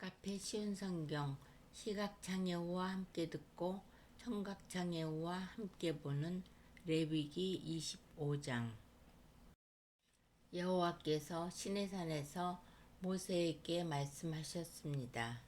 카페 쉬운 성경 시각장애우와 함께 듣고 청각장애우와 함께 보는 레위기 25장. 여호와께서 시내산에서 모세에게 말씀하셨습니다.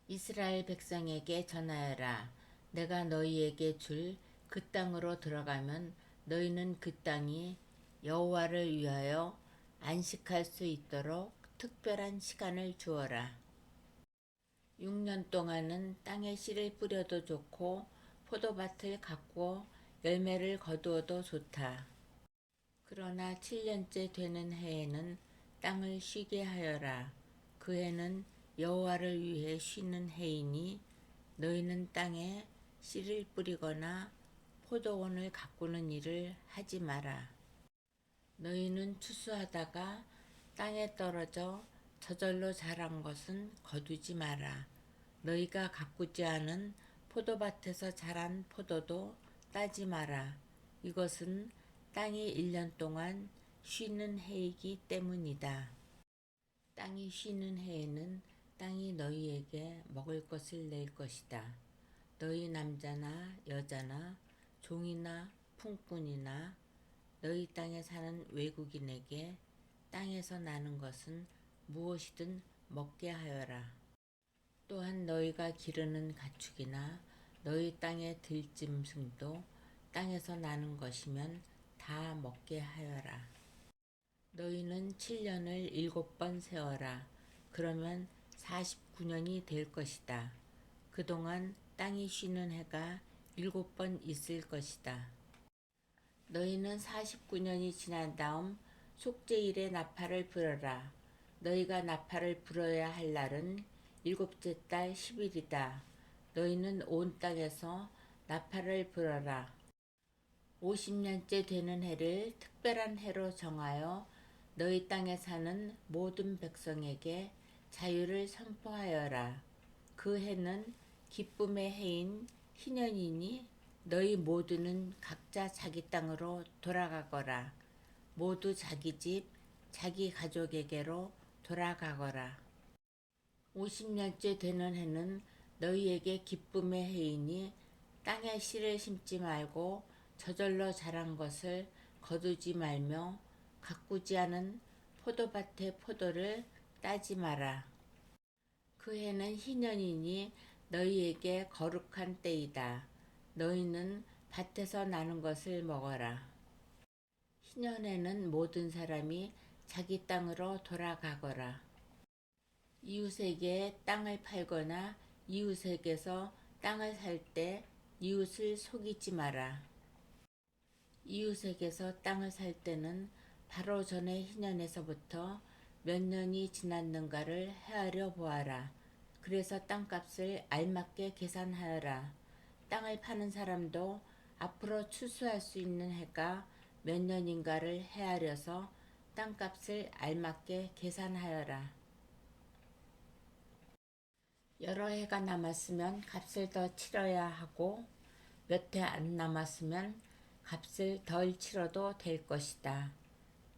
이스라엘 백성에게 전하여라. 내가 너희에게 줄 그 땅으로 들어가면 너희는 그 땅이 여호와를 위하여 안식할 수 있도록 특별한 시간을 주어라. 6년 동안은 땅에 씨를 뿌려도 좋고 포도밭을 가꾸어 열매를 거두어도 좋다. 그러나 7년째 되는 해에는 땅을 쉬게 하여라. 그 해는 여호와를 위해 쉬는 해이니 너희는 땅에 씨를 뿌리거나 포도원을 가꾸는 일을 하지 마라. 너희는 추수하다가 땅에 떨어져 저절로 자란 것은 거두지 마라. 너희가 가꾸지 않은 포도밭에서 자란 포도도 따지 마라. 이것은 땅이 1년 동안 쉬는 해이기 때문이다. 땅이 쉬는 해에는 땅이 너희에게 먹을 것을 낼 것이다. 너희 남자나 여자나 종이나 품꾼이나 너희 땅에 사는 외국인에게 땅에서 나는 것은 무엇이든 먹게 하여라. 또한 너희가 기르는 가축이나 너희 땅의 들짐승도 땅에서 나는 것이면 다 먹게 하여라. 너희는 7년을 7번 세어라. 그러면 49년이 될 것이다. 그동안 땅이 쉬는 해가 7번 있을 것이다. 너희는 49년이 지난 다음 속죄일에 나팔을 불어라. 너희가 나팔을 불어야 할 날은 7째 달 10일이다. 너희는 온 땅에서 나팔을 불어라. 50년째 되는 해를 특별한 해로 정하여 너희 땅에 사는 모든 백성에게 자유를 선포하여라. 그 해는 기쁨의 해인 희년이니 너희 모두는 각자 자기 땅으로 돌아가거라. 모두 자기 집, 자기 가족에게로 돌아가거라. 50년째 되는 해는 너희에게 기쁨의 해이니 땅에 씨를 심지 말고 저절로 자란 것을 거두지 말며 가꾸지 않은 포도밭의 포도를 따지 마라. 그 해는 희년이니 너희에게 거룩한 때이다. 너희는 밭에서 나는 것을 먹어라. 희년에는 모든 사람이 자기 땅으로 돌아가거라. 이웃에게 땅을 팔거나 이웃에게서 땅을 살 때 이웃을 속이지 마라. 이웃에게서 땅을 살 때는 바로 전에 희년에서부터 몇 년이 지났는가를 헤아려 보아라. 그래서 땅값을 알맞게 계산하여라. 땅을 파는 사람도 앞으로 추수할 수 있는 해가 몇 년인가를 헤아려서 땅값을 알맞게 계산하여라. 여러 해가 남았으면 값을 더 치러야 하고 몇 해 안 남았으면 값을 덜 치러도 될 것이다.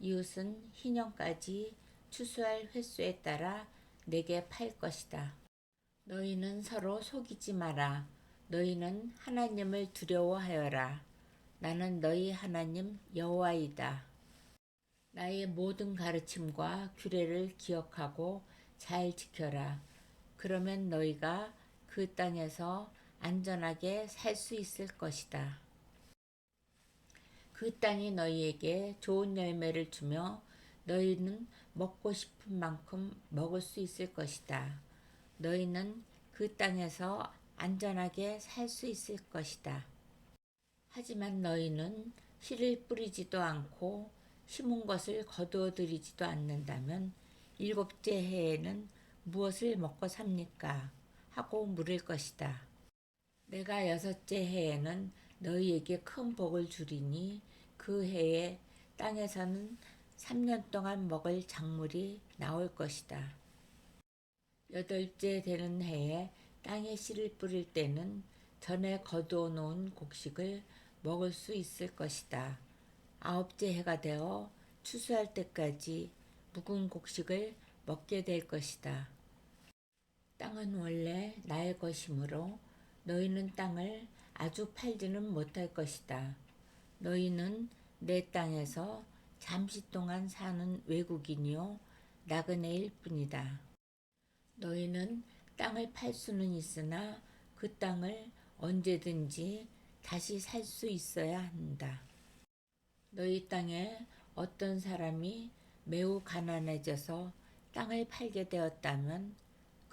이웃은 희년까지 추수할 횟수에 따라 내게 팔 것이다. 너희는 서로 속이지 마라. 너희는 하나님을 두려워하여라. 나는 너희 하나님 여호와이다. 나의 모든 가르침과 규례를 기억하고 잘 지켜라. 그러면 너희가 그 땅에서 안전하게 살 수 있을 것이다. 그 땅이 너희에게 좋은 열매를 주며 너희는 먹고 싶은 만큼 먹을 수 있을 것이다. 너희는 그 땅에서 안전하게 살 수 있을 것이다. 하지만 너희는 씨를 뿌리지도 않고 심은 것을 거두어 들이지도 않는다면 7째 해에는 무엇을 먹고 삽니까? 하고 물을 것이다. 내가 6째 해에는 너희에게 큰 복을 주리니 그 해에 땅에서는 3년 동안 먹을 작물이 나올 것이다. 8째 되는 해에 땅에 씨를 뿌릴 때는 전에 거두어 놓은 곡식을 먹을 수 있을 것이다. 9째 해가 되어 추수할 때까지 묵은 곡식을 먹게 될 것이다. 땅은 원래 나의 것이므로 너희는 땅을 아주 팔지는 못할 것이다. 너희는 내 땅에서 잠시 동안 사는 외국인이요 나그네일 뿐이다. 너희는 땅을 팔 수는 있으나 그 땅을 언제든지 다시 살 수 있어야 한다. 너희 땅에 어떤 사람이 매우 가난해져서 땅을 팔게 되었다면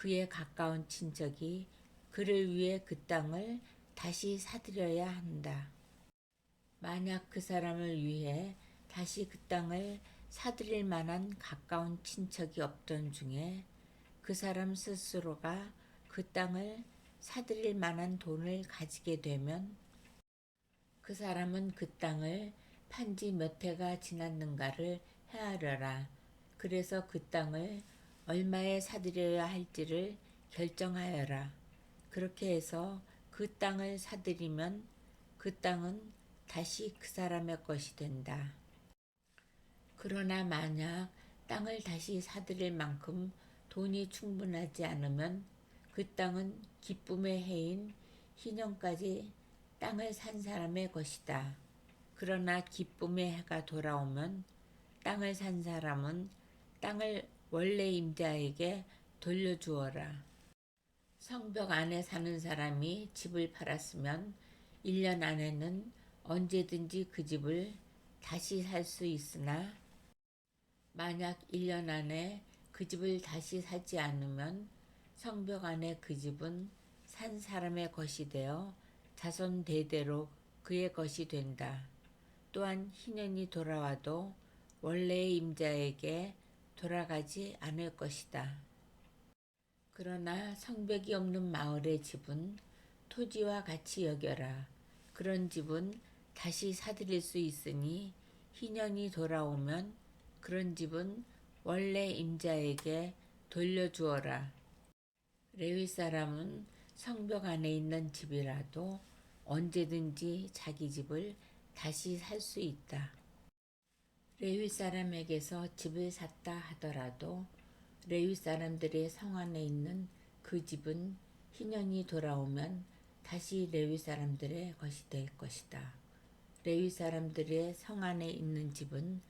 그의 가까운 친척이 그를 위해 그 땅을 다시 사들여야 한다. 만약 그 사람을 위해 다시 그 땅을 사들일 만한 가까운 친척이 없던 중에 그 사람 스스로가 그 땅을 사들일 만한 돈을 가지게 되면 그 사람은 그 땅을 판지 몇 해가 지났는가를 헤아려라. 그래서 그 땅을 얼마에 사들여야 할지를 결정하여라. 그렇게 해서 그 땅을 사들이면 그 땅은 다시 그 사람의 것이 된다. 그러나 만약 땅을 다시 사들일 만큼 돈이 충분하지 않으면 그 땅은 기쁨의 해인 희년까지 땅을 산 사람의 것이다. 그러나 기쁨의 해가 돌아오면 땅을 산 사람은 땅을 원래 임자에게 돌려주어라. 성벽 안에 사는 사람이 집을 팔았으면 1년 안에는 언제든지 그 집을 다시 살 수 있으나 만약 1년 안에 그 집을 다시 사지 않으면 성벽 안에 그 집은 산 사람의 것이 되어 자손 대대로 그의 것이 된다. 또한 희년이 돌아와도 원래의 임자에게 돌아가지 않을 것이다. 그러나 성벽이 없는 마을의 집은 토지와 같이 여겨라. 그런 집은 다시 사들일 수 있으니 희년이 돌아오면 그런 집은 원래 임자에게 돌려주어라. 레위 사람은 성벽 안에 있는 집이라도 언제든지 자기 집을 다시 살 수 있다. 레위 사람에게서 집을 샀다 하더라도 레위 사람들의 성 안에 있는 그 집은 희년이 돌아오면 다시 레위 사람들의 것이 될 것이다. 레위 사람들의 성 안에 있는 집은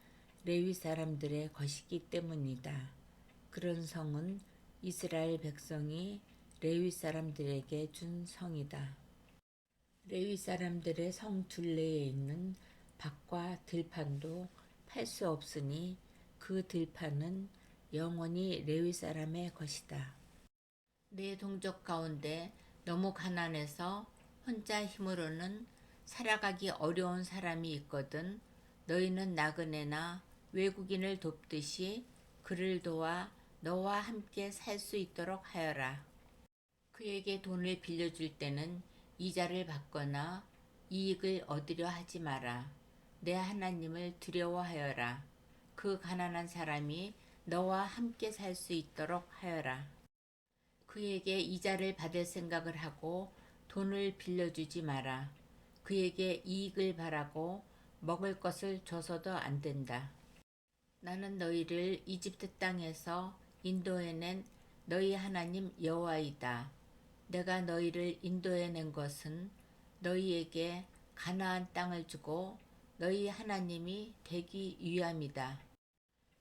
레위 사람들의 것이기 때문이다. 그런 성은 이스라엘 백성이 레위 사람들에게 준 성이다. 레위 사람들의 성 둘레에 있는 밭과 들판도 팔 수 없으니 그 들판은 영원히 레위 사람의 것이다. 내 동족 가운데 너무 가난해서 혼자 힘으로는 살아가기 어려운 사람이 있거든 너희는 나그네나 외국인을 돕듯이 그를 도와 너와 함께 살 수 있도록 하여라. 그에게 돈을 빌려줄 때는 이자를 받거나 이익을 얻으려 하지 마라. 내 하나님을 두려워하여라. 그 가난한 사람이 너와 함께 살 수 있도록 하여라. 그에게 이자를 받을 생각을 하고 돈을 빌려주지 마라. 그에게 이익을 바라고 먹을 것을 줘서도 안 된다. 나는 너희를 이집트 땅에서 인도해낸 너희 하나님 여호와이다. 내가 너희를 인도해낸 것은 너희에게 가나안 땅을 주고 너희 하나님이 되기 위함이다.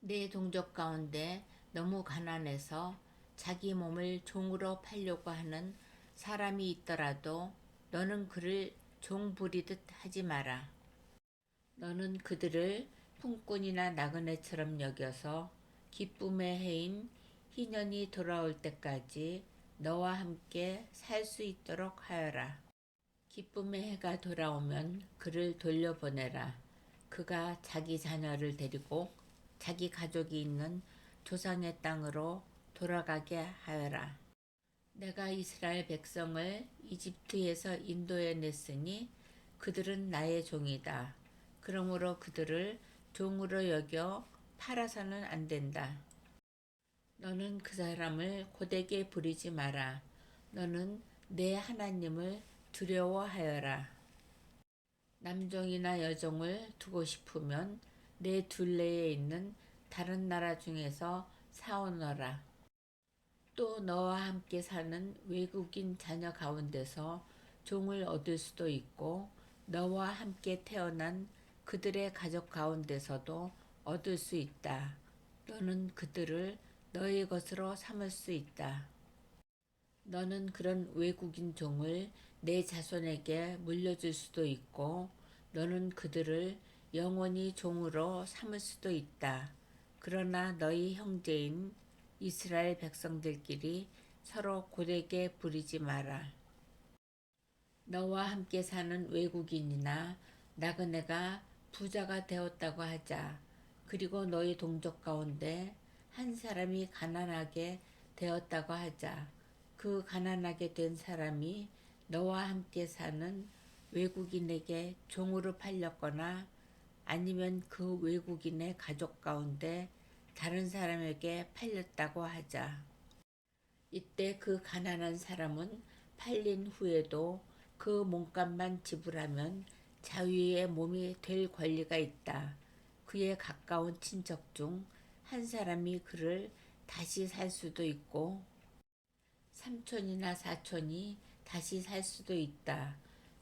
내 동족 가운데 너무 가난해서 자기 몸을 종으로 팔려고 하는 사람이 있더라도 너는 그를 종 부리듯 하지 마라. 너는 그들을 품꾼이나 나그네처럼 여겨서 기쁨의 해인 희년이 돌아올 때까지 너와 함께 살 수 있도록 하여라. 기쁨의 해가 돌아오면 그를 돌려보내라. 그가 자기 자녀를 데리고 자기 가족이 있는 조상의 땅으로 돌아가게 하여라. 내가 이스라엘 백성을 이집트에서 인도해 냈으니 그들은 나의 종이다. 그러므로 그들을 종으로 여겨 팔아서는 안 된다. 너는 그 사람을 고되게 부리지 마라. 너는 내 하나님을 두려워하여라. 남종이나 여종을 두고 싶으면 내 둘레에 있는 다른 나라 중에서 사오너라. 또 너와 함께 사는 외국인 자녀 가운데서 종을 얻을 수도 있고 너와 함께 태어난 그들의 가족 가운데서도 얻을 수 있다. 너는 그들을 너의 것으로 삼을 수 있다. 너는 그런 외국인 종을 내 자손에게 물려줄 수도 있고 너는 그들을 영원히 종으로 삼을 수도 있다. 그러나 너희 형제인 이스라엘 백성들끼리 서로 고되게 부리지 마라. 너와 함께 사는 외국인이나 나그네가 부자가 되었다고 하자. 그리고 너희 동족 가운데 한 사람이 가난하게 되었다고 하자. 그 가난하게 된 사람이 너와 함께 사는 외국인에게 종으로 팔렸거나 아니면 그 외국인의 가족 가운데 다른 사람에게 팔렸다고 하자. 이때 그 가난한 사람은 팔린 후에도 그 몸값만 지불하면 자유의 몸이 될 권리가 있다. 그의 가까운 친척 중 한 사람이 그를 다시 살 수도 있고 삼촌이나 사촌이 다시 살 수도 있다.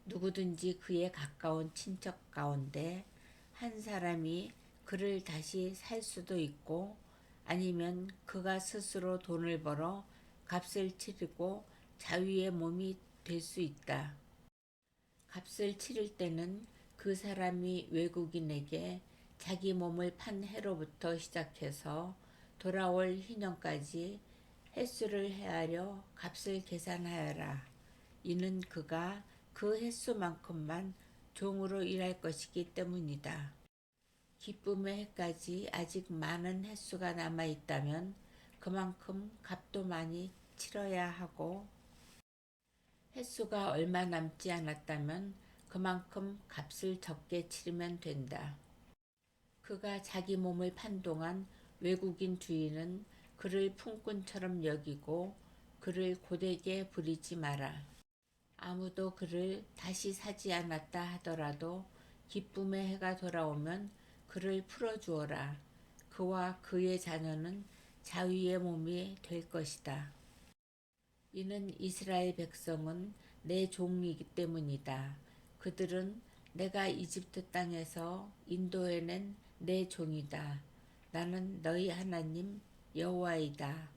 누구든지 그의 가까운 친척 가운데 한 사람이 그를 다시 살 수도 있고 아니면 그가 스스로 돈을 벌어 값을 치르고 자유의 몸이 될 수 있다. 값을 치를 때는 그 사람이 외국인에게 자기 몸을 판 해로부터 시작해서 돌아올 희년까지 횟수를 헤아려 값을 계산하여라. 이는 그가 그 횟수만큼만 종으로 일할 것이기 때문이다. 기쁨의 해까지 아직 많은 횟수가 남아 있다면 그만큼 값도 많이 치러야 하고 횟수가 얼마 남지 않았다면 그만큼 값을 적게 치르면 된다. 그가 자기 몸을 판 동안 외국인 주인은 그를 품꾼처럼 여기고 그를 고되게 부리지 마라. 아무도 그를 다시 사지 않았다 하더라도 기쁨의 해가 돌아오면 그를 풀어주어라. 그와 그의 자녀는 자유의 몸이 될 것이다. 이는 이스라엘 백성은 내 종이기 때문이다. 그들은 내가 이집트 땅에서 인도해낸 내 종이다. 나는 너희 하나님 여호와이다.